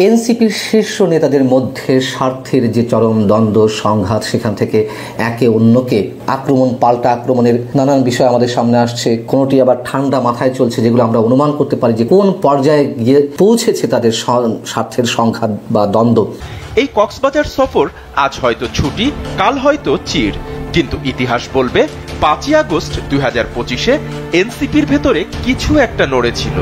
এনসিপির শীর্ষ নেতাদের মধ্যে স্বার্থের যে চরম দ্বন্দ্ব সংঘাত, সেখান থেকে একে অন্যকে আক্রমণ, পাল্টা আক্রমণের নানান বিষয় আমাদের সামনে আসছে। কোনোটি আবার ঠান্ডা মাথায় চলছে, যেগুলো আমরা অনুমান করতে পারি যে কোন পর্যায়ে গিয়ে পৌঁছেছে তাদের স্বার্থের সংঘাত বা দ্বন্দ্ব। এই কক্সবাজার সফর আজ হয়তো ছুটি, কাল হয়তো চির, কিন্তু ইতিহাস বলবে 5ই আগস্ট 2025-এ এনসিপির ভেতরে কিছু একটা নড়েছিল।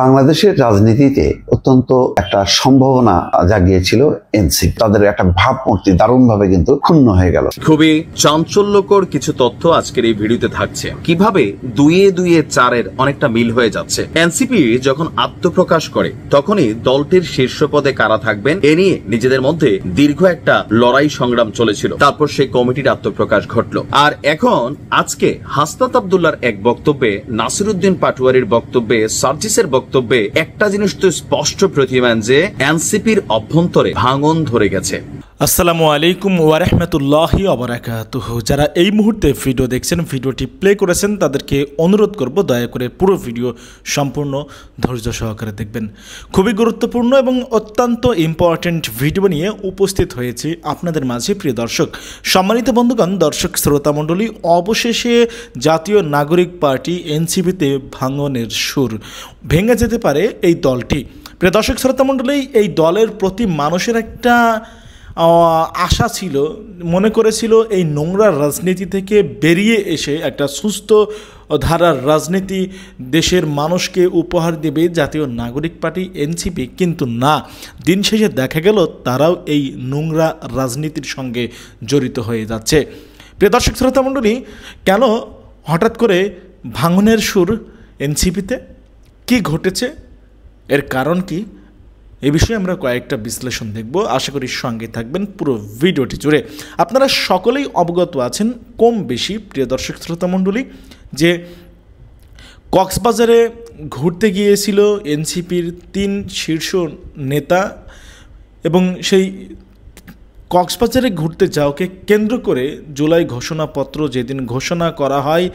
বাংলাদেশের রাজনীতিতে অত্যন্ত একটা সম্ভাবনা জাগিয়েছিল এনসিপি। তাদের একটা ভাবমূর্তি দারুণভাবে কিন্তু ক্ষুণ্ণ হয়ে গেল। খুবই চাঞ্চল্যকর কিছু তথ্য আজকের এই ভিডিওতে থাকছে। কিভাবে 2-4-এর অনেকটা মিল হয়ে যাচ্ছে। এনসিপি যখন আত্মপ্রকাশ করে তখনই দলটির শীর্ষ পদে কারা থাকবেন এ নিয়ে নিজেদের মধ্যে দীর্ঘ একটা লড়াই সংগ্রাম চলেছিল। তারপর সেই কমিটির আত্মপ্রকাশ ঘটল। আর এখন আজকে হাসনাত আব্দুল্লাহর এক বক্তব্যে, নাসিরউদ্দিন পাটোয়ারির বক্তব্যে, সার্জিসের বক্তব্যে একটা জিনিস তো স্পষ্ট প্রতীয়মান যে এনসিপির অভ্যন্তরে ভাঙন ধরে গেছে। আসসালামু আলাইকুম ওয়া রাহমাতুল্লাহি ওয়া বারাকাতুহু। যারা এই মুহূর্তে ভিডিও দেখছেন, ভিডিওটি প্লে করেছেন, তাদেরকে অনুরোধ করব দয়া করে পুরো ভিডিও সম্পূর্ণ ধৈর্য সহকারে দেখবেন। খুবই গুরুত্বপূর্ণ এবং অত্যন্ত ইম্পর্টেন্ট ভিডিও নিয়ে উপস্থিত হয়েছি আপনাদের মাঝে। প্রিয় দর্শক, সম্মানিত বন্ধুগণ, দর্শক শ্রোতা মণ্ডলী, অবশেষে জাতীয় নাগরিক পার্টি এনসিপিতে ভাঙনের সুর। ভেঙে যেতে পারে এই দলটি। প্রিয় দর্শক শ্রোতা মণ্ডলী, এই দলের প্রতি মানুষের একটা আশা ছিল, মনে করেছিল এই নোংরা রাজনীতি থেকে বেরিয়ে এসে একটা সুস্থ ধারার রাজনীতি দেশের মানুষকে উপহার দেবে জাতীয় নাগরিক পার্টি এনসিপি। কিন্তু না, দিন শেষে দেখা গেল তারাও এই নোংরা রাজনীতির সঙ্গে জড়িত হয়ে যাচ্ছে। প্রিয় দর্শক শ্রোতা মণ্ডলী, কেন হঠাৎ করে ভাঙনের সুর এনসিপিতে? কি ঘটেছে, এর কারণ কি, এ বিষয়ে আমরা কয়েকটা বিশ্লেষণ দেখব। আশা করি সঙ্গে থাকবেন পুরো ভিডিওটি জুড়ে। আপনারা সকলেই অবগত আছেন কম বেশি, প্রিয় দর্শক শ্রোতা মণ্ডলী, যে কক্সবাজারে ঘুরতে গিয়েছিল এনসিপির 3 শীর্ষ নেতা, এবং সেই কক্সবাজারে ঘুরতে যাওয়াকে কেন্দ্র করে জুলাই ঘোষণাপত্র যেদিন ঘোষণা করা হয়,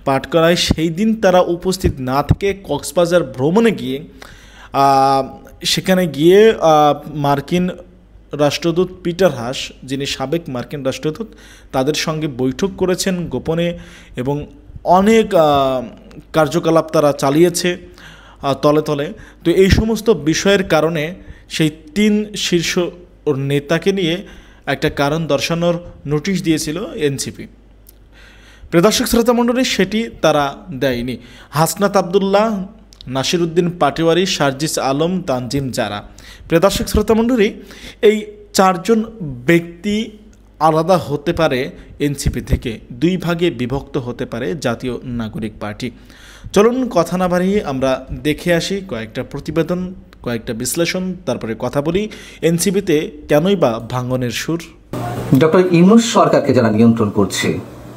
পাঠ করা হয়, সেই দিন তারা উপস্থিত না থেকে কক্সবাজার ভ্রমণে গিয়ে সেখানে গিয়ে মার্কিন রাষ্ট্রদূত পিটার হাস, যিনি সাবেক মার্কিন রাষ্ট্রদূত, তাদের সঙ্গে বৈঠক করেছেন গোপনে, এবং অনেক কার্যকলাপ তারা চালিয়েছে তলে তলে। তো এই সমস্ত বিষয়ের কারণে সেই 3 শীর্ষ নেতাকে নিয়ে একটা কারণ দর্শানোর নোটিশ দিয়েছিল এনসিপি। প্রিয় দর্শক শ্রোতা মণ্ডলী, সেটি তারা দেয়নি। হাসনাত আব্দুল্লাহ, নাসিরউদ্দিন পাটোয়ারি, সার্জিস আলম, তানজিম জারা। প্রিয় দর্শক শ্রোতা মণ্ডলী, এই 4 জন ব্যক্তি আলাদা হতে পারে এনসিপি থেকে, 2 ভাগে বিভক্ত হতে পারে জাতীয় নাগরিক পার্টি। চলুন কথা না বাড়িয়ে আমরা দেখে আসি কয়েকটা প্রতিবেদন, কয়েকটা বিশ্লেষণ, তারপরে কথা বলি এনসিপিতে কেনই বা ভাঙনের সুর। ডক্টর ইউনূস সরকারকে যারা নিয়ন্ত্রণ করছে,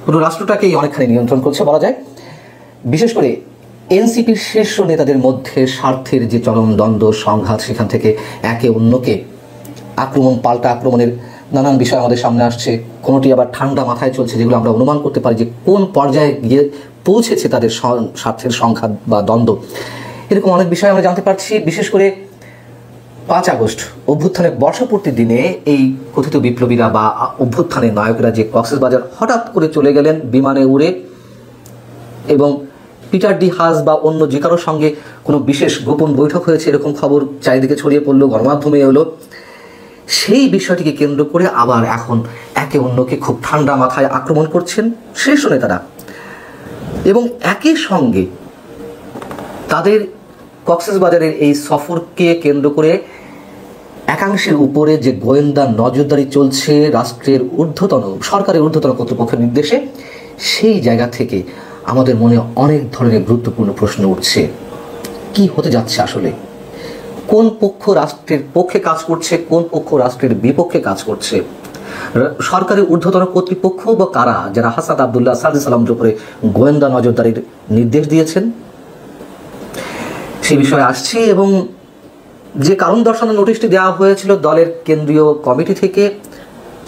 পুরো রাষ্ট্রটাকেই অনেকখানি নিয়ন্ত্রণ করছে বলা যায়। বিশেষ করে এনসিপির শীর্ষ নেতাদের মধ্যে স্বার্থের যে চরম দ্বন্দ্ব সংঘাত, সেখান থেকে একে অন্যকে আক্রমণ, পাল্টা আক্রমণের নানান বিষয় আমাদের সামনে আসছে। কোনোটি আবার ঠান্ডা মাথায় চলছে, যেগুলো আমরা অনুমান করতে পারি যে কোন পর্যায়ে গিয়ে পৌঁছেছে তাদের স্বার্থের সংঘাত বা দ্বন্দ্ব। এরকম অনেক বিষয় আমরা জানতে পারছি। বিশেষ করে 5 আগস্ট অভ্যুত্থানের বর্ষপূর্তির দিনে এই কথিত বিপ্লবীরা বা অভ্যুত্থানের নায়করা যে কক্সবাজার হঠাৎ করে চলে গেলেন বিমানে উড়ে, এবং পিটার ডি হাস বা অন্য যে কারোর সঙ্গে কোনো বিশেষ গোপন বৈঠক হয়েছে, এরকম খবর চারিদিকে ছড়িয়ে পড়লো, গণমাধ্যমে এলো। সেই বিষয়টিকে কেন্দ্র করে আবার এখন একে অন্যকে খুব ঠান্ডা মাথায় আক্রমণ করছেন শীর্ষ নেতারা, এবং একই সঙ্গে তাদের কক্সবাজারের এই সফরকে কেন্দ্র করে একাংশের উপরে যে গোয়েন্দা নজরদারি চলছে রাষ্ট্রের ঊর্ধ্বতন, সরকারের ঊর্ধ্বতন কর্তৃপক্ষের নির্দেশে, সেই জায়গা থেকে আমাদের মনে অনেক ধরনের গুরুত্বপূর্ণ প্রশ্ন উঠছে। কি হতে যাচ্ছে আসলে? কোন পক্ষ রাষ্ট্রের পক্ষে কাজ করছে, কোন পক্ষ রাষ্ট্রের বিপক্ষে কাজ করছে? সরকারের ঊর্ধ্বতন কর্তৃপক্ষ বা কারা, যারা হাসনাত আব্দুল্লাহ, সার্জিস আলমের উপরে গোয়েন্দা নজরদারির নির্দেশ দিয়েছেন, সেই বিষয়ে আসছে। এবং যে কারণ দর্শানোর নোটিশটি দেওয়া হয়েছিল দলের কেন্দ্রীয় কমিটি থেকে,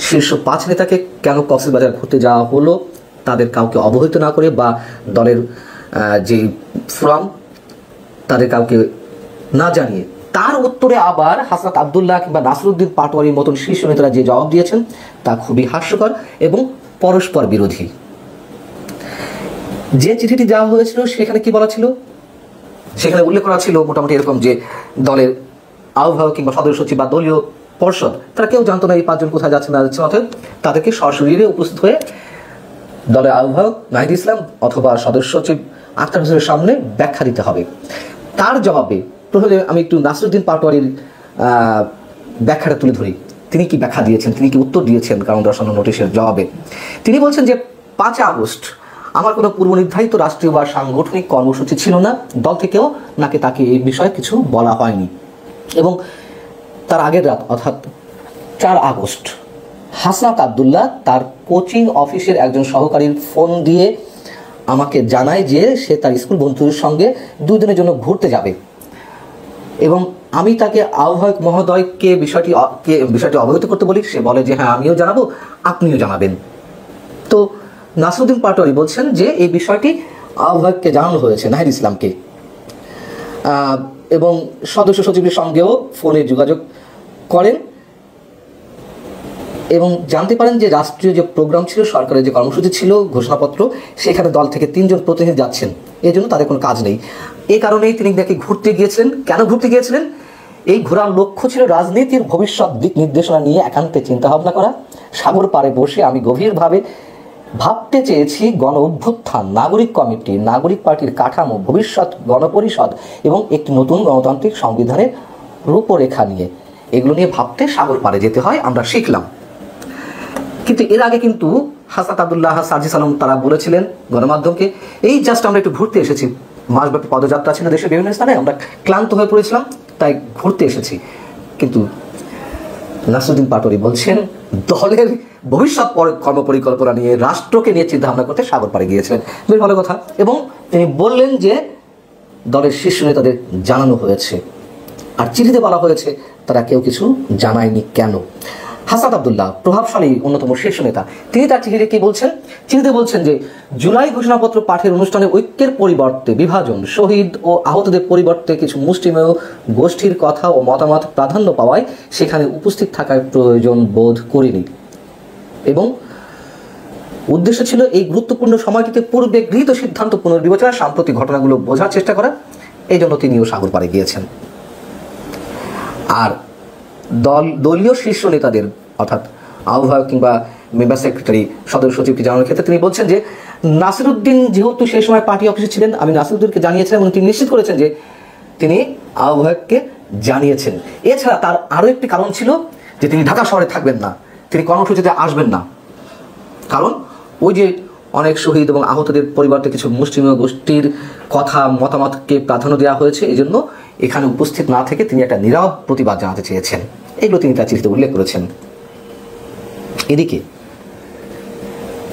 শীর্ষ 5 নেতাকে কেন কক্সবাজার ঘুরতে যাওয়া হলো তাদের কাউকে অবহিত না করে, বা দলের যে ফোরাম তাদের কাউকে না জানিয়ে তার উত্তরে আবার হাসনাত আব্দুল্লাহ কিংবা নাসিরউদ্দিন পাটোয়ারির মতন শীর্ষ নেতারা যে জবাব দিয়েছেন তা খুবই হাস্যকর এবং পরস্পর বিরোধী। যে চিঠিটি দেওয়া হয়েছিল সেখানে কি বলা ছিল, সেখানে উল্লেখ করা ছিল মোটামুটি এরকম যে দলের আহ্বায়ক কিংবা সদস্য সচিব বা দলীয় পর্ষদ তারা কেউ জানতো না এই 5 জন কোথায় যাচ্ছে না যাচ্ছে, অর্থাৎ তাদেরকে সশরীরে উপস্থিত হয়ে দলের আহ্বায়ক নাহিদ ইসলাম অথবা সদস্য সচিব আখতার হোসেনের সামনে ব্যাখ্যা দিতে হবে। তার জবাবে প্রথমে আমি একটু নাসিরউদ্দিন পাটোয়ারির ব্যাখ্যাটা তুলে ধরি। তিনি কি ব্যাখ্যা দিয়েছেন, তিনি কি উত্তর দিয়েছেন কারণ দর্শানো নোটিশের জবাবে। তিনি বলছেন যে 5 আগস্ট আমার কোনো পূর্ব নির্ধারিত রাষ্ট্রীয় বা সাংগঠনিক কর্মসূচি ছিল না, দল থেকেও নাকি তাকে এই বিষয়ে কিছু বলা হয়নি। এবং তার আগের রাত অর্থাৎ 4 আগস্ট হাসনাত আব্দুল্লাহ তার কোচিং অফিসের একজন সহকারীর ফোন দিয়ে আমাকে জানায় যে সে তার স্কুল বন্ধুদের সঙ্গে 2 দিনের জন্য ঘুরতে যাবে এবং আমি তাকে আহ্বায়ক মহোদয়কে বিষয়টি অবহিত করতে বলি। সে বলে যে হ্যাঁ আমিও জানাবো, আপনিও জানাবেন। তো নাসিরউদ্দিন পাটোয়ারি বলছেন যে এই বিষয়টি আহ্বায়ককে জানানো হয়েছে, নাহিদ ইসলামকে, এবং সদস্য সচিবের সঙ্গেও ফোনে যোগাযোগ করেন এবং জানতে পারেন যে রাষ্ট্রীয় যে প্রোগ্রাম ছিল, সরকারের যে কর্মসূচি ছিল, ঘোষণাপত্র, সেখানে দল থেকে 3 জন প্রতিনিধি যাচ্ছেন, এই জন্য তাদের কোনো কাজ নেই। এই কারণেই তিনি নাকি ঘুরতে গিয়েছিলেন। কেন ঘুরতে গিয়েছিলেন? এই ঘোরার লক্ষ্য ছিল রাজনীতির ভবিষ্যৎ দিক নির্দেশনা নিয়ে একান্তে চিন্তাভাবনা করা। সাগর পাড়ে বসে আমি গভীরভাবে ভাবতে চেয়েছি গণ অভ্যুত্থান, নাগরিক কমিটি, নাগরিক পার্টির কাঠামো, ভবিষ্যৎ গণপরিষদ এবং একটি নতুন গণতান্ত্রিক সংবিধানের রূপরেখা নিয়ে। এগুলো নিয়ে ভাবতে সাগর পাড়ে যেতে হয়, আমরা শিখলাম। কিন্তু এর আগে কিন্তু হাসনাত আব্দুল্লাহ, সার্জিস আলম তারা বলেছিলেন গণমাধ্যমকে, এই জাস্ট আমরা একটু ঘুরতে এসেছি, মাসব্যাপী পদযাত্রা ছিল দেশের বিভিন্ন স্থানে, আমরা ক্লান্ত হয়ে পড়েছিলাম তাই ঘুরতে এসেছি। কিন্তু নাসিরউদ্দিন পাটোয়ারি বলছেন দলের ভবিষ্যৎ কর্মপরিকল্পনা নিয়ে, রাষ্ট্রকে নিয়ে চিন্তা ভাবনা করতে সাগর পাড়ে গিয়েছিলেন। বেশ ভালো কথা। এবং তিনি বললেন যে দলের শীর্ষ নেতাদের জানানো হয়েছে, আর চিঠিতে বলা হয়েছে তারা কেউ কিছু জানায়নি কেন। হাসনাত আব্দুল্লাহ প্রভাবশালী অন্যতম শীর্ষ নেতা, তিনি তার চিঠিতে কি বলছেন? চিঠিতে বলছেন যে জুলাই ঘোষণাপত্র পাঠের অনুষ্ঠানে ঐক্যের পরিবর্তে বিভাজন, শহীদ ও আহতদের পরিবর্তে কিছু মুষ্টিমেয় গোষ্ঠীর কথা ও মতামত প্রাধান্য পাওয়ায় সেখানে উপস্থিত থাকার প্রয়োজন বোধ করিনি এবং উদ্দেশ্য ছিল এই গুরুত্বপূর্ণ সময়টিতে পূর্বে গৃহীত সিদ্ধান্ত পুনর্বিবেচনা, সাম্প্রতিক ঘটনাগুলো বোঝার চেষ্টা করা, এই জন্য তিনিও সাগর পাড়ে গিয়েছেন। আর দলীয় শীর্ষ নেতাদের অর্থাৎ আহ্বায়ক কিংবা মেম্বার সেক্রেটারি, সদস্য সচিবকে জানানোর ক্ষেত্রে তিনি বলছেন যে নাসিরউদ্দিন যেহেতু সেই সময় পার্টি অফিসে ছিলেন, আমি নাসিরউদ্দিনকে জানিয়েছিলাম এবং তিনি নিশ্চিত করেছেন যে তিনি আহ্বায়ককে জানিয়েছেন। এছাড়া তার আরও একটি কারণ ছিল যে তিনি ঢাকা শহরে থাকবেন না, তিনি কর্মসূচিতে আসবেন না, কারণ ওই যে অনেক শহীদ এবং আহতদের পরিবর্তে কিছু মুসলিমীয় গোষ্ঠীর কথা মতামতকে প্রাধান্য দেওয়া হয়েছে, এই জন্য এখানে উপস্থিত না থেকে তিনি একটা নীরব প্রতিবাদ জানাতে চেয়েছেন। এগুলো তিনি তার চিঠিতে উল্লেখ করেছেন। এদিকে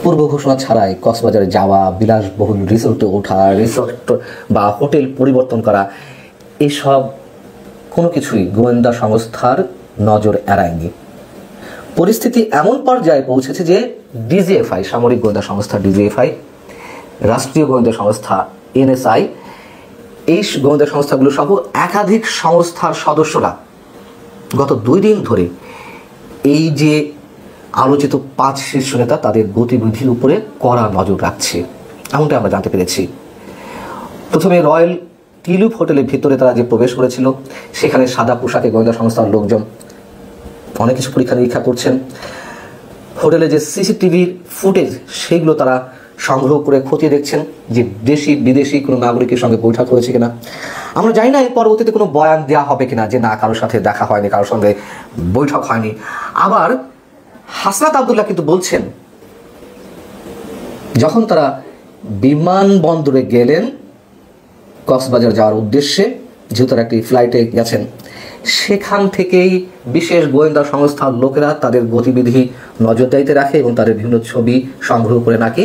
পূর্ব ঘোষণা ছাড়াই কক্সবাজারে যাওয়া, বিলাসবহুল রিসোর্টে ওঠা, রিসোর্ট বা হোটেল পরিবর্তন করা, এসব কোনো কিছুই গোয়েন্দা সংস্থার নজর এড়ায়নি। পরিস্থিতি এমন পর্যায়ে পৌঁছেছে যে ডিজিএফআই, সামরিক গোয়েন্দা সংস্থা ডিজিএফআই, রাষ্ট্রীয় গোয়েন্দা সংস্থা এনএসআই, এই গোয়েন্দা সংস্থাগুলো সহ একাধিক সংস্থার সদস্যরা গত 2 দিন ধরে এই যে আলোচিত 5 শীর্ষ নেতা তাদের গতিবিধির উপরে কড়া নজর রাখছে, এমনটা আমরা জানতে পেরেছি। প্রথমে রয়্যাল টিলুপ হোটেলের ভিতরে তারা যে প্রবেশ করেছিল, সেখানে সাদা পোশাকে গোয়েন্দা সংস্থার লোকজন অনেক কিছু পরীক্ষা নিরীক্ষা করছেন। হোটেলে যে সিসিটিভির ফুটেজ সেগুলো তারা সংগ্রহ করে খতিয়ে দেখছেন যে দেশি বিদেশি কোনো নাগরিকের সঙ্গে বৈঠক হয়েছে কিনা। আমরা জানি না এর পরবর্তীতে কোনো বয়ান দেওয়া হবে কিনা যে না, কারোর সাথে দেখা হয়নি, কারোর সঙ্গে বৈঠক হয়নি। আবার হাসনাত আব্দুল্লাহ কিন্তু বলছেন যখন তারা বিমানবন্দরে গেলেন কক্সবাজার যাওয়ার উদ্দেশ্যে, যেহেতু তারা একটি ফ্লাইটে গেছেন, সেখান থেকেই বিশেষ গোয়েন্দা সংস্থার লোকেরা তাদের গতিবিধি নজরদারিতে রাখে এবং তাদের বিভিন্ন ছবি সংগ্রহ করে নাকি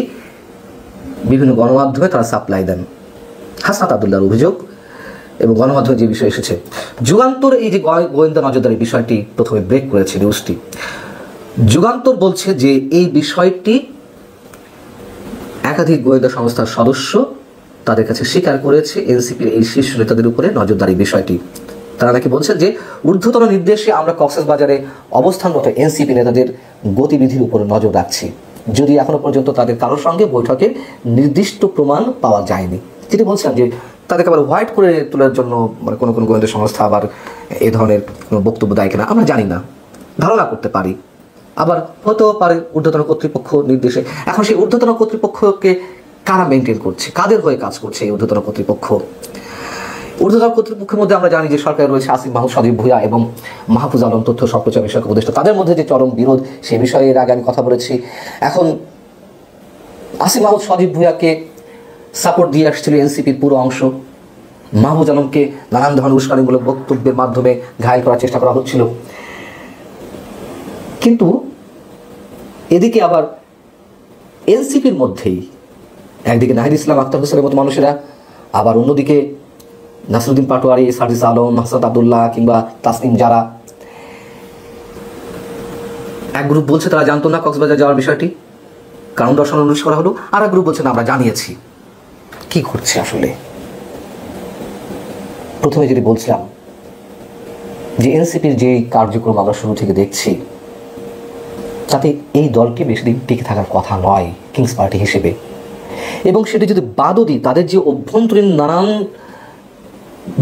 বিভিন্ন গণমাধ্যমে তারা সাপ্লাই দেন। হাসনাত আব্দুল্লাহর অভিযোগ এবং গণমাধ্যমে যে বিষয় এসেছে, যুগান্তর এই যে গোয়েন্দা নজরদারির বিষয়টি প্রথমে ব্রেক করেছে নিউজটি। যুগান্তর বলছে যে এই বিষয়টি একাধিক গোয়েন্দা সংস্থার সদস্য তাদের কাছে স্বীকার করেছে এনসিপির এই শীর্ষ নেতাদের উপরে নজরদারির বিষয়টি। তারা নাকি বলছেন যে ঊর্ধ্বতন নির্দেশে আমরা কক্সবাজারে অবস্থানরত এনসিপি নেতাদের গতিবিধির উপর নজর রাখছি, যদি এখনো পর্যন্ত তাদের কারোর সঙ্গে বৈঠকের নির্দিষ্ট প্রমাণ পাওয়া যায়নি। যেটি বলছেন যে তাদেরকে আবার হোয়াইট করে তোলার জন্য মানে কোনো কোনো গোয়েন্দা সংস্থা আবার এ ধরনের কোনো বক্তব্য দেয় কিনা আমরা জানি না, ধারণা করতে পারি, আবার হতেও পারে ঊর্ধ্বতন কর্তৃপক্ষ নির্দেশে। এখন সেই ঊর্ধ্বতন কর্তৃপক্ষকে কারা মেনটেন করছে, কাদের হয়ে কাজ করছে এই ঊর্ধ্বতন কর্তৃপক্ষ? ঊর্ধ্বতন কর্তৃপক্ষের মধ্যে আমরা জানি যে সরকারে রয়েছে আসিফ মাহমুদ সজীব ভুঁইয়া এবং মাহফুজ আলম তথ্য সম্প্রচার বিষয়ক উপদেষ্টা। তাদের মধ্যে যে চরম বিরোধ সে বিষয়ে এর আগে আমি কথা বলেছি। এখন আসিফ মাহমুদ সজীব ভুঁইয়াকে সাপোর্ট দিয়ে আসছিল এনসিপির পুরো অংশ, মাহফুজ আলমকে নানান ধরনের উস্কানিমূলক বক্তব্যের মাধ্যমে ঘায়েল করার চেষ্টা করা হচ্ছিল। কিন্তু এদিকে আবার এনসিপির মধ্যেই একদিকে নাহিদ ইসলাম, আখতার হোসেনের মতো মানুষেরা, আবার অন্যদিকে নাসিরুদ্দিন পাটোয়ারি, সার্জিস আলম, হাসান আব্দুল্লাহ কিংবা তাসনিম যারা, এক গ্রুপ বলছে তারা জানতো না কক্সবাজার যাওয়ার বিষয়টি, কারণ দর্শন অনুরোধ করা হলো, আর এক গ্রুপ বলছে না আমরা জানিয়েছি। কি করছে আসলে? প্রথমে যদি বলছিলাম যে এনসিপির যে কার্যক্রম আমরা শুরু থেকে দেখছি তাতে এই দলটি বেশি দিন টিকে থাকার কথা নয় কিংস পার্টি হিসেবে, এবং সেটি যদি বাদও দিই তাদের যে অভ্যন্তরীণ নানান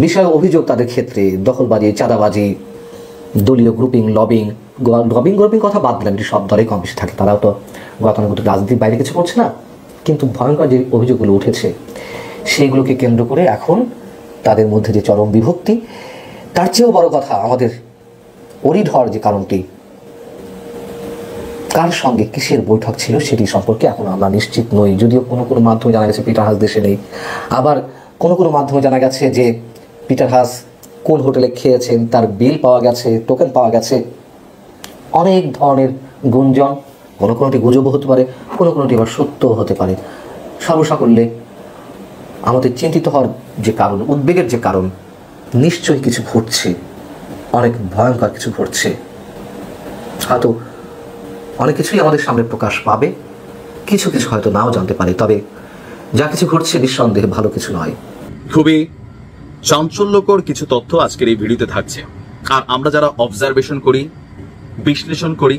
বিষয় অভিযোগ তাদের ক্ষেত্রে, দখলবাজি, চাঁদাবাজি, দলীয় গ্রুপিং, লবিং কথা বাদ দিলেন, সব দলেই কম বেশি থাকে, তারাও তো গতানুগত রাজনীতির বাইরে কিছু করছে না। কিন্তু ভয়ঙ্কর যে অভিযোগগুলো উঠেছে সেইগুলোকে কেন্দ্র করে এখন তাদের মধ্যে যে চরম বিভক্তি, তার চেয়েও বড় কথা আমাদের অরিধর যে কারণটি, কার সঙ্গে কিসের বৈঠক ছিল সেটি সম্পর্কে এখন আমরা নিশ্চিত নই। যদিও কোনো কোনো মাধ্যমে জানা গেছে পিটার হাস দেশে নেই, আবার কোনো কোনো মাধ্যমে জানা গেছে যে পিটার হাস কোন হোটেলে খেয়েছেন তার বিল পাওয়া গেছে, টোকেন পাওয়া গেছে। অনেক ধরনের গুঞ্জন, কোনো কোনোটি গুজবও হতে পারে, কোনো কোনোটি আবার সত্যও হতে পারে। সর্বসাকল্যে আমাদের চিন্তিত হওয়ার যে কারণ, উদ্বেগের যে কারণ, নিশ্চয়ই কিছু ঘটছে, অনেক ভয়ঙ্কর কিছু ঘটছে। হয়তো অনেক কিছুই আমাদের সামনে প্রকাশ পাবে, কিছু কিছু হয়তো নাও জানতে পারে, তবে যা কিছু ঘটছে নিঃসন্দেহে ভালো কিছু নয়। খুবই চাঞ্চল্যকর কিছু তথ্য আজকের এই ভিডিওতে থাকছে। আর আমরা যারা অবজারভেশন করি, বিশ্লেষণ করি,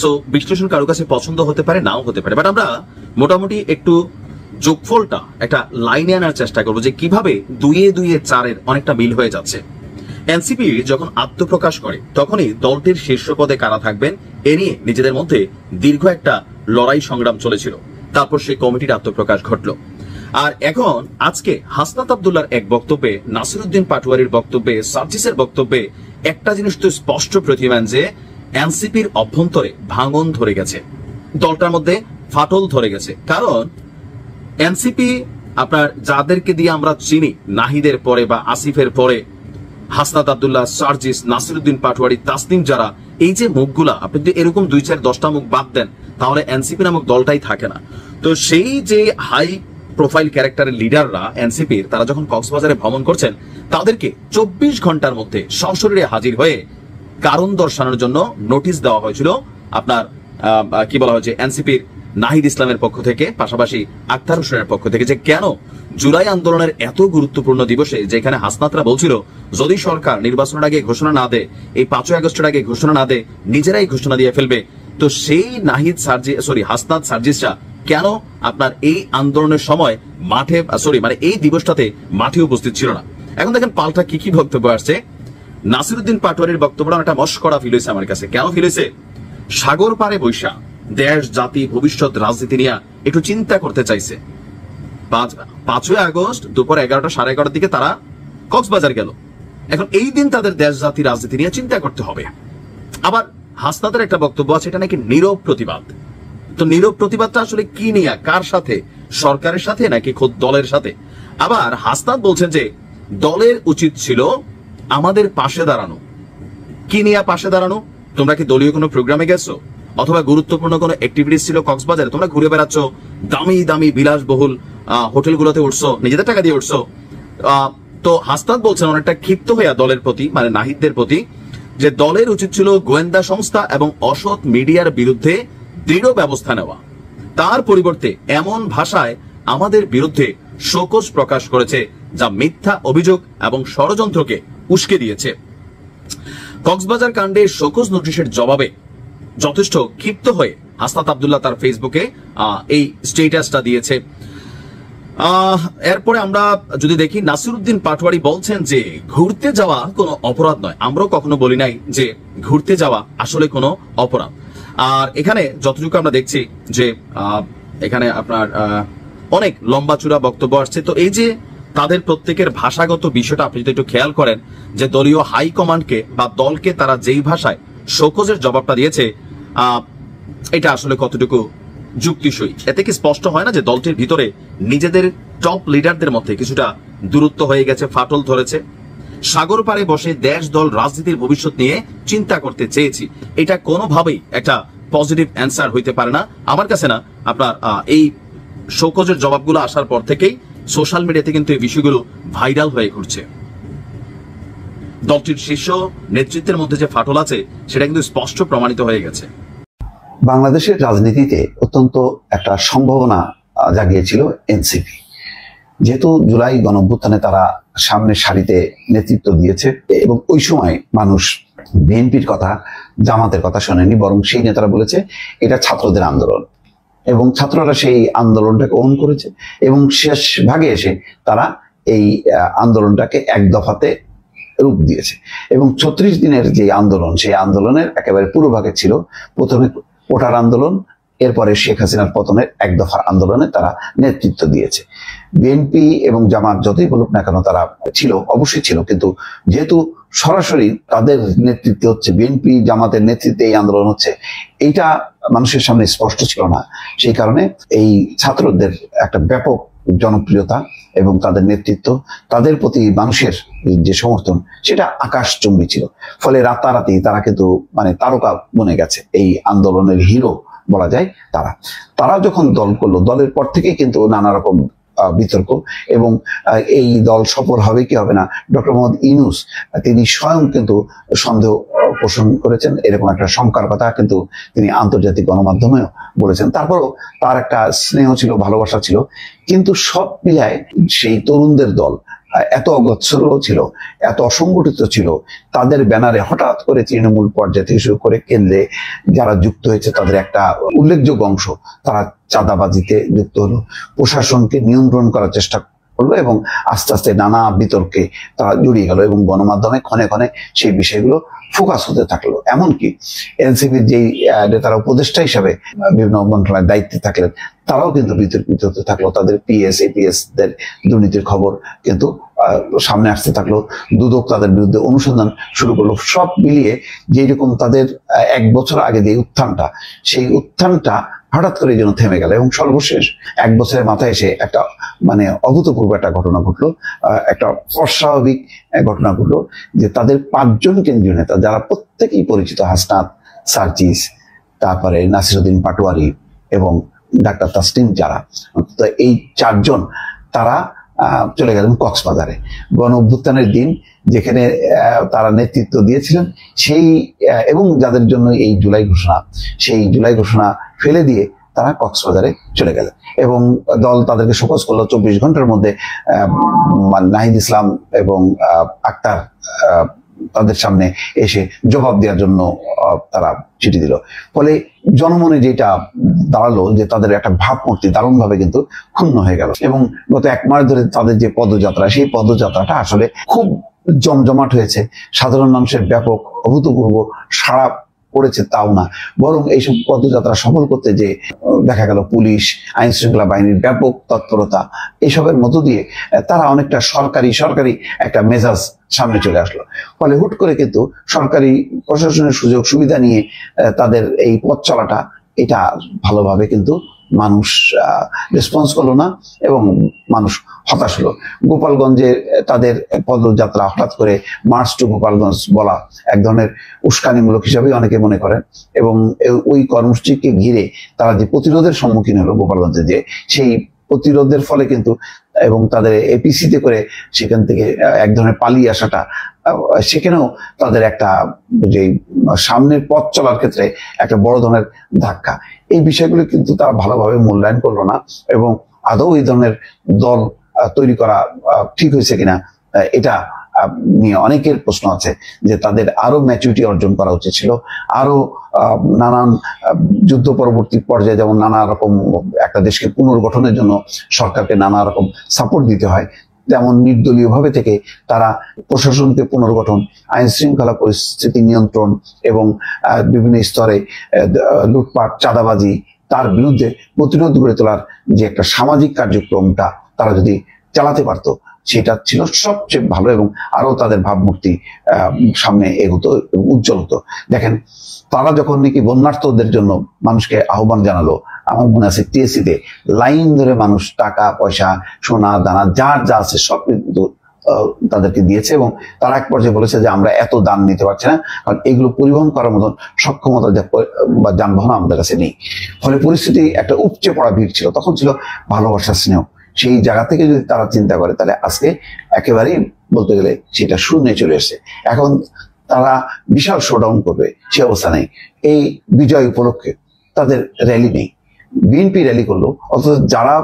সো বিশ্লেষণ কারো কাছে পছন্দ হতে পারে, নাও হতে পারে, বাট আমরা মোটামুটি একটু যোগফলটা একটা লাইনে আনার চেষ্টা করবো যে কিভাবে দুইয়ে দুইয়ে চারের অনেকটা মিল হয়ে যাচ্ছে। এনসিপি যখন আত্মপ্রকাশ করে তখনই দলটির শীর্ষ পদে কারা থাকবেন এ নিয়ে নিজেদের মধ্যে দীর্ঘ একটা লড়াই সংগ্রাম চলেছিল। তারপর সেই কমিটির আত্মপ্রকাশ ঘটলো। আর এখন আজকে হাসনাত আব্দুল্লাহর এক বক্তব্যে, নাসিরুদ্দিন পাটোয়ারির বক্তব্যে, সার্জিসের বক্তব্যে একটা জিনিস তো স্পষ্ট প্রতিমান যে এনসিপির অভ্যন্তরে ভাঙন ধরে গেছে, দলটার মধ্যে ফাটল ধরে গেছে। কারণ এনসিপি আপনার যাদেরকে দিয়ে আমরা চিনি, নাহিদের পরে বা আসিফের পরে হাসনাত আব্দুল্লাহ, সার্জিস, নাসিরুদ্দিন পাটোয়ারি, তাসনিম যারা, এই যে মুখগুলা আপনি যদি এরকম 2-4-10টা মুখ বাদ দেন তাহলে এনসিপি নামক দলটাই থাকে না। তো সেই যে হাই প্রোফাইল ক্যারেক্টারের লিডাররা এনসিপির, তারা যখন কক্সবাজারে ভ্রমণ করছেন তাদেরকে 24 ঘন্টার মধ্যে সশরীরে হাজির হয়ে কারণ দর্শানোর জন্য নোটিশ দেওয়া হয়েছিল আপনার কি বলা হয়েছে এনসিপির নাহিদ ইসলামের পক্ষ থেকে, পাশাপাশি আখতার হোসেনের পক্ষ থেকে, যে কেন জুলাই আন্দোলনের এত গুরুত্বপূর্ণ দিবসে যেখানে হাসনাতরা বলছিল যদি সরকার নির্বাচনের আগে ঘোষণা না দেয়, এই 5 আগস্টের আগে ঘোষণা না দেয়, নিজেরাই ঘোষণা দিয়ে ফেলবে, তো সেই নাহিদ হাসনাত সার্জিসরা কেন আপনার এই আন্দোলনের সময় মাঠে এই দিবসটাতে মাঠে উপস্থিত ছিল না। এখন দেখেন পাল্টা কি কি বক্তব্য আসছে। নাসিরুদ্দিন পাটোয়ারির বক্তব্যটা একটা মস্করা ফিল হয়েছে আমার কাছে। কেন ফিল হয়েছে? সাগর পারে বৈশা দেশ, জাতি, ভবিষ্যৎ, রাজনীতি নিয়ে একটু চিন্তা করতে চাইছে। 5 আগস্ট দুপুর 11টা 11:30 দিকে তারা কক্সবাজার গেল। এখন এই দিন তাদের দেশ, জাতি, রাজনীতি নিয়ে চিন্তা করতে হবে। আবার হাসনাতের একটা বক্তব্য আছে, এটা নাকি নীরব প্রতিবাদ। তো নীরব প্রতিবাদটা আসলে কি নিয়ে, কার সাথে? সরকারের সাথে নাকি খোদ দলের সাথে? আবার হাসনাত বলছেন যে দলের উচিত ছিল আমাদের পাশে দাঁড়ানো। কি নিয়ে পাশে দাঁড়ানো? তোমরা কি দলীয় কোনো প্রোগ্রামে গেছো, অথবা গুরুত্বপূর্ণ কোনো অ্যাক্টিভিটিস ছিল কক্সবাজারে? তোমরা ঘুরে বেড়াচ্ছ, দামি দামি বিলাসবহুল হোটেলগুলোতে উঠছো, নিজেদের টাকা দিয়ে উঠছো। তো হাসনাত বলছেন অনেকটা ক্ষিপ্ত হইয়া দলের প্রতি, মানে নাহিদদের প্রতি, যে দলের উচিত ছিল গোয়েন্দা সংস্থা এবং অসৎ মিডিয়ার বিরুদ্ধে দৃঢ় ব্যবস্থা নেওয়া। তার পরিবর্তে এমন ভাষায় আমাদের বিরুদ্ধে শোকজ প্রকাশ করেছে যা মিথ্যা অভিযোগ এবং ষড়যন্ত্রকে উস্কে দিয়েছে। কক্সবাজার কাণ্ডে শোকজ নোটিশের জবাবে যথেষ্ট ক্ষিপ্ত হয়ে হাসনাত আব্দুল্লাহ তার ফেসবুকে এই স্ট্যাটাসটা দিয়েছে। এরপরে আমরা যদি দেখি, নাসিরউদ্দিন পাটোয়ারি বলছেন যে ঘুরতে যাওয়া কোনো অপরাধ নয়। আমরাও কখনো বলি নাই যে ঘুরতে যাওয়া আসলে কোনো অপরাধ। আর এখানে যতটুকু আমরা দেখছি যে এখানে আপনার অনেক লম্বা চূড়া বক্তব্য আসছে। তো এই যে তাদের প্রত্যেকের ভাষাগত বিষয়টা আপনি যদি একটু খেয়াল করেন, যে দলীয় হাইকমান্ডকে বা দলকে তারা যেই ভাষায় শোকজের জবাবটা দিয়েছে, এটা আসলে কতটুকু যুক্তিসই। এতে কি স্পষ্ট হয় না যে দলটির ভিতরে নিজেদের টপ লিডারদের মধ্যে কিছুটা দূরত্ব হয়ে গেছে, ফাটল ধরেছে? সাগর পাড়ে বসে দেশ দল রাজনীতির ভবিষ্যৎ নিয়ে চিন্তা করতে চেয়েছি, এটা কোনোভাবেই একটা পজিটিভ অ্যান্সার হইতে পারে না আমার কাছে। না আপনার এই শোকজের জবাবগুলো আসার পর থেকেই সোশ্যাল মিডিয়াতে কিন্তু এই বিষয়গুলো ভাইরাল হয়ে ঘুরছে। দলটির শীর্ষ নেতৃত্বের মধ্যে যে ফাটল আছে সেটা কিন্তু স্পষ্ট প্রমাণিত হয়ে গেছে। বাংলাদেশের রাজনীতিতে অত্যন্ত একটা সম্ভাবনা জাগিয়েছিল এনসিপি। যেহেতু জুলাই গণঅভ্যুত্থানে তারা সামনের সারিতে নেতৃত্ব দিয়েছে এবং ওই সময় মানুষ বিএনপির কথা, জামাতের কথা শোনেনি, বরং সেই নেতারা বলেছে এটা ছাত্রদের আন্দোলন, এবং ছাত্ররা সেই আন্দোলনটাকে ওন করেছে এবং শেষ ভাগে এসে তারা এই আন্দোলনটাকে এক দফাতে রূপ দিয়েছে। এবং 36 দিনের যে আন্দোলন, সেই আন্দোলনের একেবারে পুরো ভাগে ছিল প্রথমে কোটার আন্দোলন, এরপরে শেখ হাসিনার পতনের এক দফার আন্দোলনে তারা নেতৃত্ব দিয়েছে। বিএনপি এবং জামাত যতই বলুক না কেন তারা ছিল, অবশ্যই ছিল, কিন্তু যেহেতু সরাসরি তাদের নেতৃত্বে হচ্ছে, বিএনপি জামাতের নেতৃত্বে এই আন্দোলন হচ্ছে, এইটা মানুষের সামনে স্পষ্ট ছিল না। সেই কারণে এই ছাত্রদের একটা ব্যাপক জনপ্রিয়তা এবং তাদের নেতৃত্ব, তাদের প্রতি মানুষের যে সমর্থন, সেটা আকাশচুম্বী ছিল। ফলে রাতারাতি তারা কিন্তু মানে তারকা বনে গেছে, এই আন্দোলনের হিরো বলা যায় তারা যখন দল করলো, দলের পর থেকেই কিন্তু নানা রকম বিতর্ক, এবং এই দল সফল হবে কি হবে না, ডক্টর মোহাম্মদ ইউনূস তিনি স্বয়ং কিন্তু সন্দেহ পোষণ করেছেন, এরকম একটা শঙ্কার কথা কিন্তু তিনি আন্তর্জাতিক গণমাধ্যমেও বলেছেন। তারপরও তার একটা স্নেহ ছিল, ভালোবাসা ছিল, কিন্তু সব মিলায় সেই তরুণদের দল এত অগোছল ছিল, এত অসংগঠিত ছিল, তাদের ব্যানারে হঠাৎ করে তৃণমূল পর্যায়ে থেকে শুরু করে কেন্দ্রে যারা যুক্ত হয়েছে তাদের একটা উল্লেখযোগ্য অংশ তারা চাঁদাবাজিতে যুক্ত হলো, প্রশাসনকে নিয়ন্ত্রণ করার চেষ্টা করলো এবং আস্তে আস্তে নানা বিতর্কে তারা জড়িয়ে গেল এবং গণমাধ্যমে ক্ষণে ক্ষণে সেই বিষয়গুলো ফোকাস হতে থাকলো। এমনকি এনসিপির যেই নেতারা উপদেষ্টা হিসাবে বিভিন্ন মন্ত্রণালয়ের দায়িত্বে থাকলেন, তারাও কিন্তু বিতর্কিত হতে থাকলো। তাদের পিএস এপিএস দের দুর্নীতির খবর কিন্তু সামনে আসতে থাকলো, দুদক তাদের বিরুদ্ধে অনুসন্ধান শুরু করলো। সব মিলিয়ে যেরকম তাদের 1 বছর আগে যে উত্থানটা, সেই উত্থানটা হঠাৎ করে যেন থেমে গেল এবং সর্বশেষ 1 বছরের মাথায় এসে একটা মানে অভূতপূর্ব একটা ঘটনা ঘটলো, একটা অস্বাভাবিক ঘটনা ঘটলো, যে তাদের 5 জন কেন্দ্রীয় নেতা যারা প্রত্যেকেই পরিচিত, হাসনাত, সার্জিস, তারপরে নাসিরউদ্দিন পাটোয়ারি এবং ডাক্তার তাসনিম, যারা এই 4 জন তারা চলে গেলেন কক্সবাজারে গণ অভ্যুত্থানের দিন, যেখানে তারা নেতৃত্ব দিয়েছিলেন সেই এবং যাদের জন্য এই জুলাই ঘোষণা, সেই জুলাই ঘোষণা ফেলে দিয়ে তারা কক্সবাজারে চলে গেলেন এবং দল তাদেরকে শোকজ করলো। 24 ঘন্টার মধ্যে নাহিদ ইসলাম এবং আক্তার তাদের সামনে এসে জবাব দেওয়ার জন্য তারা চিঠি দিল। ফলে জনমনে যেটা দাঁড়ালো যে তাদের একটা ভাবমূর্তি দারুণভাবে কিন্তু ক্ষুণ্ণ হয়ে গেল এবং গত 1 মাস ধরে তাদের যে পদযাত্রা, সেই পদযাত্রাটা আসলে খুব জমজমাট হয়েছে। সাধারণ মানুষের ব্যাপক অভূতপূর্ব সাড়া পড়েছে তাও না, বরং এইসব পদযাত্রা সফল করতে যে দেখা গেল পুলিশ, আইন শৃঙ্খলা বাহিনীর ব্যাপক তৎপরতা, এইসবের মধ্য দিয়ে তারা অনেকটা সরকারি একটা মেজাজ সামনে চলে আসলো। ফলে হুট করে কিন্তু সরকারি প্রশাসনের সুযোগ সুবিধা নিয়ে তাদের এই পথ চলাটা, এটা ভালোভাবে কিন্তু মানুষ রেসপন্স করলো না এবং মানুষ হতাশ হলো। গোপালগঞ্জে তাদের পদযাত্রা, হঠাৎ করে মার্চ টু গোপালগঞ্জ বলা এক ধরনের উস্কানিমূলক হিসাবে অনেকে মনে করেন এবং ওই কর্মসূচিকে ঘিরে তারা যে প্রতিরোধের সম্মুখীন হলো গোপালগঞ্জে, যে সেই প্রতিরোধের ফলে কিন্তু এবং তাদের এপিসিতে করে সেখান থেকে এক ধরনের পালিয়ে আসাটা, সেখানেও তাদের একটা যে সামনের পথ চলার ক্ষেত্রে একটা বড় ধরনের ধাক্কা। এই বিষয়গুলো কিন্তু তারা ভালোভাবে মূল্যায়ন করলো না এবং আদৌ এই ধরনের দল তৈরি করা ঠিক হয়েছে কিনা এটা নিয়ে অনেকের প্রশ্ন আছে যে তাদের আরো ম্যাচুরিটি অর্জন করা উচিত ছিল, আরো নানান যুদ্ধ পরবর্তী পর্যায়ে যেমন নানা রকম একটা দেশকে পুনর্গঠনের জন্য সরকারকে নানা রকম সাপোর্ট দিতে হয়, যেমন নির্দলীয় ভাবে থেকে তারা প্রশাসনকে পুনর্গঠন, আইন শৃঙ্খলা পরিস্থিতি নিয়ন্ত্রণ এবং বিভিন্ন স্তরে লুটপাট, চাঁদাবাজি তার বিরুদ্ধে প্রতিরোধ গড়ে তোলার যে একটা সামাজিক কার্যক্রমটা তারা যদি চালাতে পারতো, সেটা ছিল সবচেয়ে ভালো এবং আরো তাদের ভাবমূর্তি সামনে এগোতো, উজ্জ্বল হতো। দেখেন, তারা যখন নাকি বন্যার্থদের জন্য মানুষকে আহ্বান জানালো, আমার মনে আছে টিএসসিতে লাইন ধরে মানুষ টাকা পয়সা সোনা দানা যার যা আছে সব কিন্তু তাদেরকে দিয়েছে এবং তারা এক পর্যায়ে বলেছে যে আমরা এত দান নিতে পারছি না, কারণ এগুলো পরিবহন করার মতন সক্ষমতা বা যানবাহন আমাদের কাছে নেই। ফলে পরিস্থিতি একটা উপচে পড়া ভিড় ছিল, তখন ছিল ভালোবাসা স্নেহ। সেই জায়গা থেকে যদি তারা চিন্তা করে তাহলে আজকে একেবারেই বলতে গেলে সেটা শূন্যে চলে এসছে। এখন তারা বিশাল শোডাউন করবে সে অবস্থা নেই। এই বিজয় উপলক্ষে তাদের র্যালি নেই, বিএনপি র্যালি করলো, অথচ যারা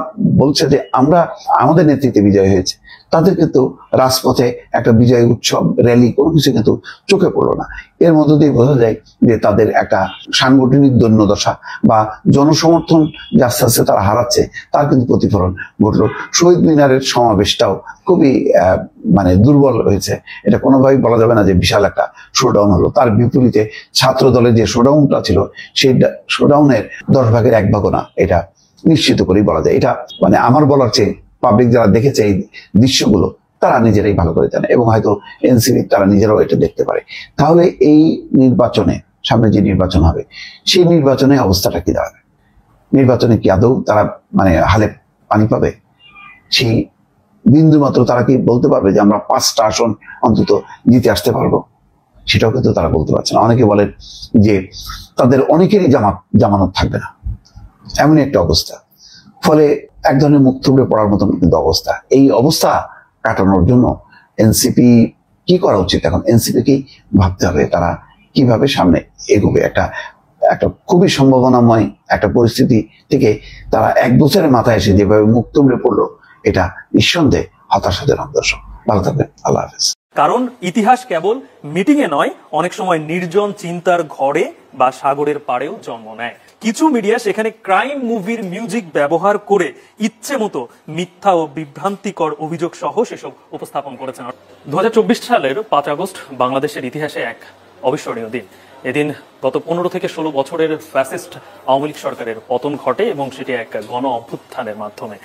বলছে যে আমরা আমাদের নেতৃত্বে বিজয় হয়েছে তাদের কিন্তু রাজপথে একটা বিজয় উৎসব র্যালি কোনো কিছু কিন্তু চোখে পড়লো না। এর মধ্য দিয়ে বোঝা যায় যে তাদের একটা সাংগঠনিক দৈন্যদশা বা জনসমর্থন যে আস্তে আস্তে তারা হারাচ্ছে তার কিন্তু প্রতিফলন ঘটলো। শহীদ মিনারের সমাবেশটাও খুবই দুর্বল হয়েছে, এটা কোনোভাবেই বলা যাবে না যে বিশাল একটা শোডাউন হলো। তার বিপরীতে ছাত্র দলের যে শোডাউনটা ছিল সেই শোডাউনের 10 ভাগের 1 ভাগও না, এটা নিশ্চিত করেই বলা যায়। এটা আমার বলার চেয়ে পাবলিক যারা দেখেছে এই দৃশ্যগুলো তারা নিজেরাই ভালো করে জানে এবং হয়তো এনসিপি তারা নিজেরাও এটা দেখতে পারে। তাহলে এই নির্বাচনে, সামনে যে নির্বাচন হবে সেই নির্বাচনে অবস্থাটা কি দাঁড়াবে? নির্বাচনে কি আদৌ তারা হালে পানি পাবে? সেই বিন্দু মাত্র তারা কি বলতে পারবে যে আমরা 5টা আসন অন্তত জিতে আসতে পারবো? সেটাও কিন্তু তারা বলতে পারছে না। অনেকে বলেন যে তাদের অনেকেরই জামানত থাকবে না, এমনই একটা অবস্থা। ফলে এক ধরনের মুখ থুবড়ে পড়ার মতন কিন্তু অবস্থা। এই অবস্থা কাটানোর জন্য এনসিপি কি করা উচিত? এখন এনসিপি কি ভাবতে হবে তারা কিভাবে সামনে এগোবে। একটা খুবই সম্ভাবনাময় একটা পরিস্থিতি থেকে তারা 1 বছরের মাথায় এসে যেভাবে মুখ থুবড়ে পড়লো, এটা নিঃসন্দেহে হতাশাজনক। দর্শক, ভালো থাকবেন, আল্লাহ হাফেজ। কারণ ইতিহাস কেবল মিটিংয়ে নয়, অনেক সময় নির্জন চিন্তার ঘরে বা সাগরের পাড়েও জন্ম নেয়। কিছু মিডিয়া সেখানে ক্রাইম মুভির মিউজিক ব্যবহার করে ইচ্ছে মতো মিথ্যা ও বিভ্রান্তিকর অভিযোগ সহ সেসব উপস্থাপন করেছেন। 2024 সালের 5 আগস্ট বাংলাদেশের ইতিহাসে এক অবিস্মরণীয় দিন। এদিন গত 15 থেকে 16 বছরের ফ্যাসিস্ট আওয়ামী লীগ সরকারের পতন ঘটে এবং সেটি এক গণ অভ্যুত্থানের মাধ্যমে,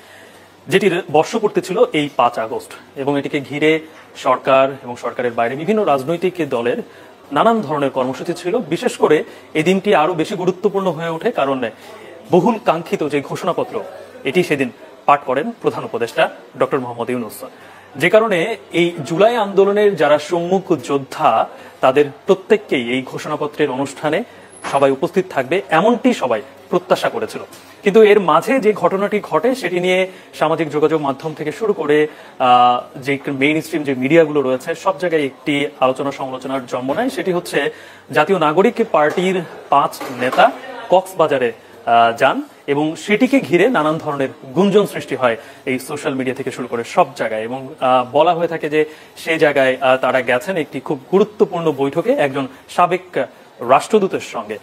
যেটির বর্ষপূর্তি ছিল এই 5 আগস্ট এবং এটিকে ঘিরে সরকার এবং সরকারের বাইরে বিভিন্ন রাজনৈতিক দলের নানান ধরনের কর্মসূচি ছিল। বিশেষ করে এই দিনটি আরো বেশি গুরুত্বপূর্ণ হয়ে ওঠে কারণ বহুল কাঙ্ক্ষিত যে ঘোষণাপত্র এটি সেদিন পাঠ করেন প্রধান উপদেষ্টা ডক্টর মোহাম্মদ ইউনূস। যে কারণে এই জুলাই আন্দোলনের যারা সম্মুখ যোদ্ধা তাদের প্রত্যেককেই এই ঘোষণাপত্রের অনুষ্ঠানে সবাই উপস্থিত থাকবে এমনটি সবাই প্রত্যাশা করেছিল। কিন্তু এর মাঝে যে ঘটনাটি ঘটে সেটি নিয়ে সামাজিক যোগাযোগ মাধ্যম থেকে শুরু করে যে মেইন স্ট্রিম যে মিডিয়াগুলো রয়েছে সব জায়গায় একটি আলোচনা সমালোচনার জন্ম নেয়। সেটি হচ্ছে জাতীয় নাগরিক পার্টির 5 নেতা কক্সবাজারে যান এবং সেটিকে ঘিরে নানান ধরনের গুঞ্জন সৃষ্টি হয় এই সোশ্যাল মিডিয়া থেকে শুরু করে সব জায়গায় এবং বলা হয়ে থাকে যে সেই জায়গায় তারা গেছেন একটি খুব গুরুত্বপূর্ণ বৈঠকে একজন সাবেক রাষ্ট্রদূতের সঙ্গে,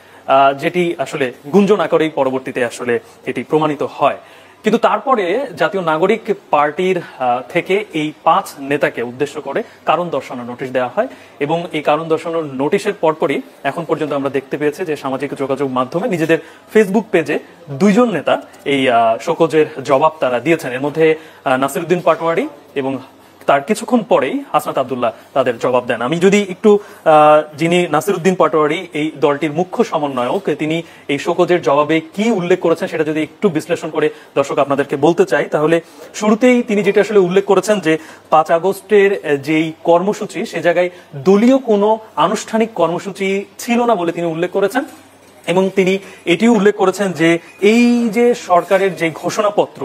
যেটি আসলে গুঞ্জন আকারেই পরবর্তীতে আসলে এটি প্রমাণিত হয়। কিন্তু তারপরে জাতীয় নাগরিক পার্টির থেকে এই 5 নেতাকে উদ্দেশ্য করে কারণ দর্শানোর নোটিশ দেওয়া হয় এবং এই কারণ দর্শানোর নোটিশের পরপরই এখন পর্যন্ত আমরা দেখতে পেয়েছি যে সামাজিক যোগাযোগ মাধ্যমে নিজেদের ফেসবুক পেজে 2 জন নেতা এই শোকজের জবাব তারা দিয়েছেন। এর মধ্যে নাসিরউদ্দিন পাটোয়ারি এবং তার কিছুক্ষণ পরেই হাসনাত আব্দুল্লাহ তাদের জবাব দেন। আমি যদি একটু যিনি নাসিরউদ্দিন পাটোয়ারি এই দলটির মুখ্য সমন্বয়ক, তিনি এই শোকজের জবাবে কি উল্লেখ করেছেন সেটা যদি একটু বিশ্লেষণ করে দর্শক আপনাদেরকে বলতে চাই, তাহলে শুরুতেই তিনি যেটা আসলে উল্লেখ করেছেন যে 5 আগস্টের যেই কর্মসূচি সে জায়গায় দলীয় কোনো আনুষ্ঠানিক কর্মসূচি ছিল না বলে তিনি উল্লেখ করেছেন এবং তিনি এটিও উল্লেখ করেছেন যে এই যে সরকারের যে ঘোষণাপত্র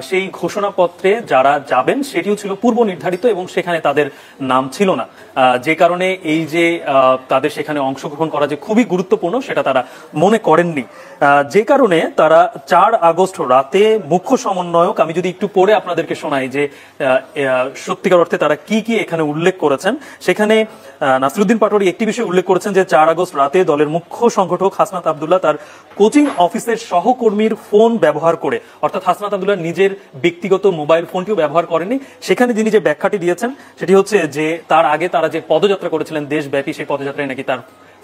সেই ঘোষণাপত্রে যারা যাবেন সেটিও ছিল পূর্ব নির্ধারিত এবং সেখানে তাদের নাম ছিল না, যে কারণে এই যে তাদের সেখানে অংশগ্রহণ করা যে খুবই গুরুত্বপূর্ণ সেটা তারা মনে করেননি, যে কারণে তারা 4 আগস্ট রাতে মুখ্য সমন্বয়ক, আমি যদি একটু পড়ে আপনাদেরকে শোনাই যে সত্যিকার অর্থে তারা কি কি এখানে উল্লেখ করেছেন। সেখানে নাসিরউদ্দিন পাটোয়ারী একটি বিষয় উল্লেখ করেছেন যে 4 আগস্ট রাতে দলের মুখ্য সংগঠক হাসনাত আব্দুল্লাহ তার কোচিং অফিসের সহকর্মীর ফোন ব্যবহার করে, অর্থাৎ হাসনাত আব্দুল্লাহ নিজের ব্যক্তিগত মোবাইল ফোনটিও ব্যবহার করেননি। সেখানে তিনি যে ব্যাখ্যাটি দিয়েছেন সেটি হচ্ছে যে তার আগে তারা যে পদযাত্রা করেছিলেন দেশব্যাপী, সেই পদযাত্রায় নাকি তার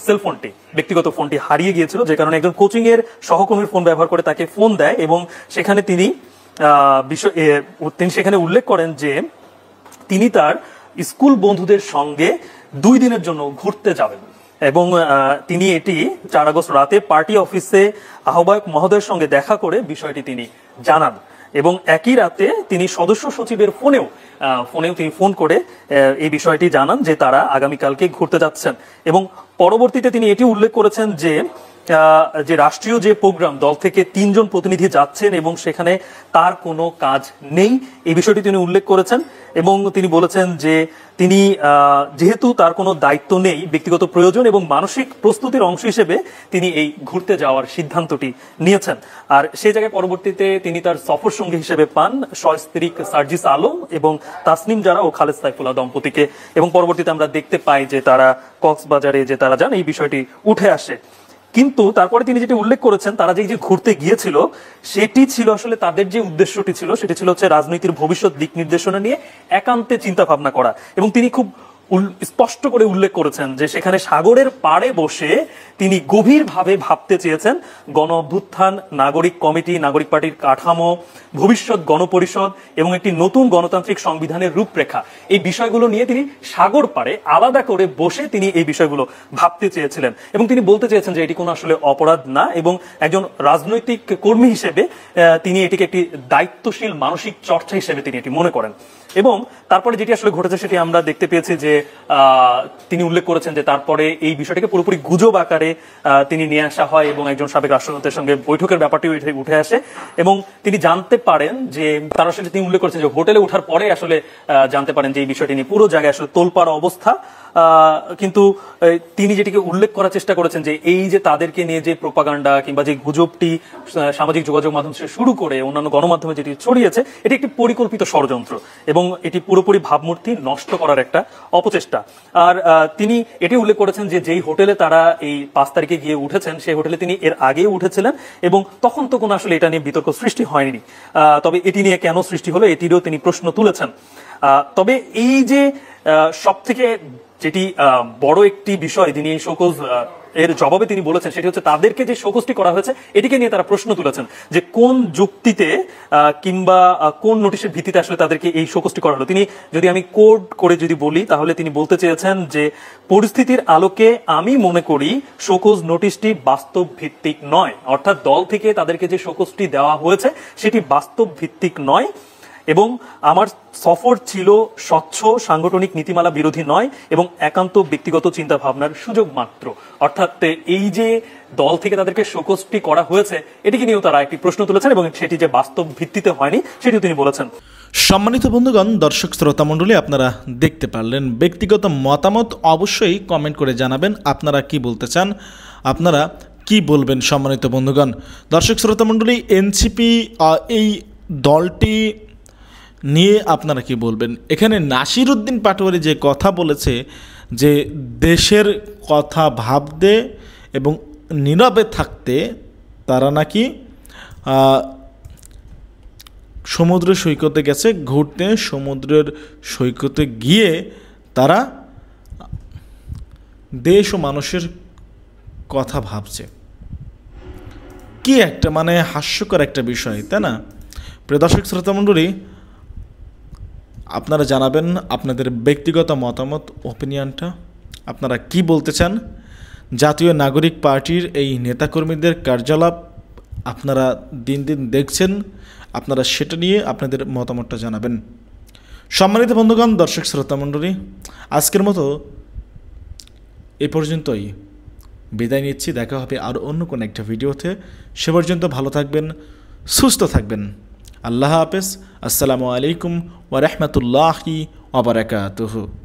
সেলফোনটি, ব্যক্তিগত ফোনটি হারিয়ে গিয়েছিল, যে কারণে একজন কোচিং এর সহকর্মীর ফোন ব্যবহার করে তাকে ফোন দেয় এবং সেখানে তিনি সেখানে উল্লেখ করেন যে তিনি তার স্কুল বন্ধুদের সঙ্গে 2 দিনের জন্য ঘুরতে যাবেন এবং তিনি এটি 4 আগস্ট রাতে পার্টি অফিসে আহ্বায়ক মহোদয়ের সঙ্গে দেখা করে বিষয়টি তিনি জানান এবং একই রাতে তিনি সদস্য সচিবের ফোনেও তিনি ফোন করে এই বিষয়টি জানান যে তারা আগামীকালকে ঘুরতে যাচ্ছেন এবং পরবর্তীতে তিনি এটি উল্লেখ করেছেন যে রাষ্ট্রীয় যে প্রোগ্রাম, দল থেকে 3 জন প্রতিনিধি যাচ্ছেন এবং সেখানে তার কোনো কাজ নেই, এই বিষয়টি তিনি উল্লেখ করেছেন এবং তিনি বলেছেন যে তিনি যেহেতু তার কোনো দায়িত্ব নেই, ব্যক্তিগত প্রয়োজন এবং মানসিক প্রস্তুতির অংশ হিসেবে তিনি এই ঘুরতে যাওয়ার সিদ্ধান্তটি নিয়েছেন। আর সেই জায়গায় পরবর্তীতে তিনি তার সফর সঙ্গী হিসেবে পান সস্ত্রীক সার্জিস আলম এবং তাসনিম জারা ও খালেদ সাইফুল্লাহ দম্পতিকে এবং পরবর্তীতে আমরা দেখতে পাই যে তারা কক্সবাজারে যে তারা যান এই বিষয়টি উঠে আসে। কিন্তু তারপরে তিনি যেটি উল্লেখ করেছেন তারা যে ঘুরতে গিয়েছিল সেটি ছিল আসলে তাদের যে উদ্দেশ্যটি ছিল সেটি ছিল হচ্ছে রাজনীতির ভবিষ্যৎ দিক নির্দেশনা নিয়ে একান্তে চিন্তা ভাবনা করা এবং তিনি খুব স্পষ্ট করে উল্লেখ করেছেন যে সেখানে সাগরের পাড়ে বসে তিনি গভীরভাবে ভাবতে চেয়েছেন গণ অভ্যুত্থান, নাগরিক কমিটি, নাগরিক পার্টির কাঠামো, ভবিষ্যৎ গণপরিষদ এবং একটি নতুন গণতান্ত্রিক সংবিধানের রূপরেখা, এই বিষয়গুলো নিয়ে তিনি সাগর পাড়ে আলাদা করে বসে তিনি এই বিষয়গুলো ভাবতে চেয়েছিলেন এবং তিনি বলতে চেয়েছেন যে এটি কোনো আসলে অপরাধ না এবং একজন রাজনৈতিক কর্মী হিসেবে তিনি এটিকে একটি দায়িত্বশীল মানসিক চর্চা হিসেবে তিনি এটি মনে করেন। এবং তারপরে যেটি আসলে ঘটেছে সেটি আমরা দেখতে পেয়েছি যে তিনি উল্লেখ করেছেন যে তারপরে এই বিষয়টাকে পুরোপুরি গুজব আকারে তিনি নিয়ে আসা হয় এবং একজন সাবেক রাষ্ট্রদূতের সঙ্গে বৈঠকের ব্যাপারটি উঠে আসে এবং তিনি জানতে পারেন যে তার আসলে তিনি উল্লেখ করেছেন যে হোটেলে ওঠার পরে আসলে জানতে পারেন যে এই বিষয়টি নিয়ে পুরো জায়গায় আসলে তোলপাড় অবস্থা। কিন্তু তিনি যেটিকে উল্লেখ করার চেষ্টা করেছেন যে এই যে তাদেরকে নিয়ে যে প্রোপাগান্ডা কিংবা যে গুজবটি সামাজিক যোগাযোগ মাধ্যম থেকে শুরু করে অন্যান্য গণমাধ্যমে যেটি ছড়িয়েছে এটি একটি পরিকল্পিত ষড়যন্ত্র এবং এটি পুরোপুরি ভাবমূর্তি নষ্ট করার একটা অপচেষ্টা। আর তিনি এটি উল্লেখ করেছেন যে যেই হোটেলে তারা এই 5 তারিখে গিয়ে উঠেছেন সেই হোটেলে তিনি এর আগেই উঠেছিলেন এবং তখন তো কোনো আসলে এটা নিয়ে বিতর্ক সৃষ্টি হয়নি, তবে এটি নিয়ে কেন সৃষ্টি হলো এটিরও তিনি প্রশ্ন তুলেছেন। তবে এই যে সব থেকে যেটি বড় একটি বিষয় তিনি এই শোকজ এর জবাবে তিনি বলেছেন সেটি হচ্ছে তাদেরকে যে শোকজটি করা হয়েছে এটিকে নিয়ে তারা প্রশ্ন তুলেছেন যে কোন যুক্তিতে কিংবা কোন নোটিশের ভিত্তিতে আসলে তাদেরকে এই শোকজটি করা হলো। তিনি যদি আমি কোড করে যদি বলি তাহলে তিনি বলতে চেয়েছেন যে পরিস্থিতির আলোকে আমি মনে করি শোকজ নোটিশটি বাস্তব ভিত্তিক নয়, অর্থাৎ দল থেকে তাদেরকে যে শোকজটি দেওয়া হয়েছে সেটি বাস্তব ভিত্তিক নয় এবং আমার সফর ছিল স্বচ্ছ, সাংগঠনিক নীতিমালা বিরোধী নয় এবং একান্ত ব্যক্তিগত চিন্তা ভাবনার সুযোগ মাত্র। অর্থাৎ এই যে দল থেকে তাদেরকে শোকজটি করা হয়েছে এটিকে নিয়েও তারা একটি প্রশ্ন তুলেছেন এবং সেটি যে বাস্তব ভিত্তিতে হয়নি সেটিও তিনি বলেছেন। সম্মানিত বন্ধুগণ, দর্শক শ্রোতা মণ্ডলী, আপনারা দেখতে পারলেন। ব্যক্তিগত মতামত অবশ্যই কমেন্ট করে জানাবেন আপনারা কি বলতে চান, আপনারা কি বলবেন সম্মানিত বন্ধুগণ। দর্শক শ্রোতা মণ্ডলী, এনসিপি এই দলটি নিয়ে আপনারা কি বলবেন? এখানে নাসিরউদ্দিন পাটোয়ারী যে কথা বলেছে যে দেশের কথা ভাবতে এবং নীরবে থাকতে তারা নাকি সমুদ্র সৈকতে গেছে ঘুরতে, সমুদ্রের সৈকতে গিয়ে তারা দেশ ও মানুষের কথা ভাবছে। কি একটা মানে হাস্যকর একটা বিষয়, তাই না? প্রিয় দর্শক শ্রোতা মণ্ডলী, আপনারা জানাবেন আপনাদের ব্যক্তিগত মতামত, ওপিনিয়নটা আপনারা কি বলতে চান। জাতীয় নাগরিক পার্টির এই নেতাকর্মীদের কার্যকলাপ আপনারা দিন দিন দেখছেন, আপনারা সেটা নিয়ে আপনাদের মতামতটা জানাবেন। সম্মানিত বন্ধুগণ, দর্শক শ্রোতা মণ্ডলী, আজকের মতো এ পর্যন্তই বিদায় নিচ্ছি। দেখা হবে আর অন্য কোনো একটা ভিডিওতে। সে পর্যন্ত ভালো থাকবেন, সুস্থ থাকবেন। আল্লাহ হাফেজ। আসসালামু আলাইকুম ওয়া রাহমাতুল্লাহি ওয়া বারাকাতুহু।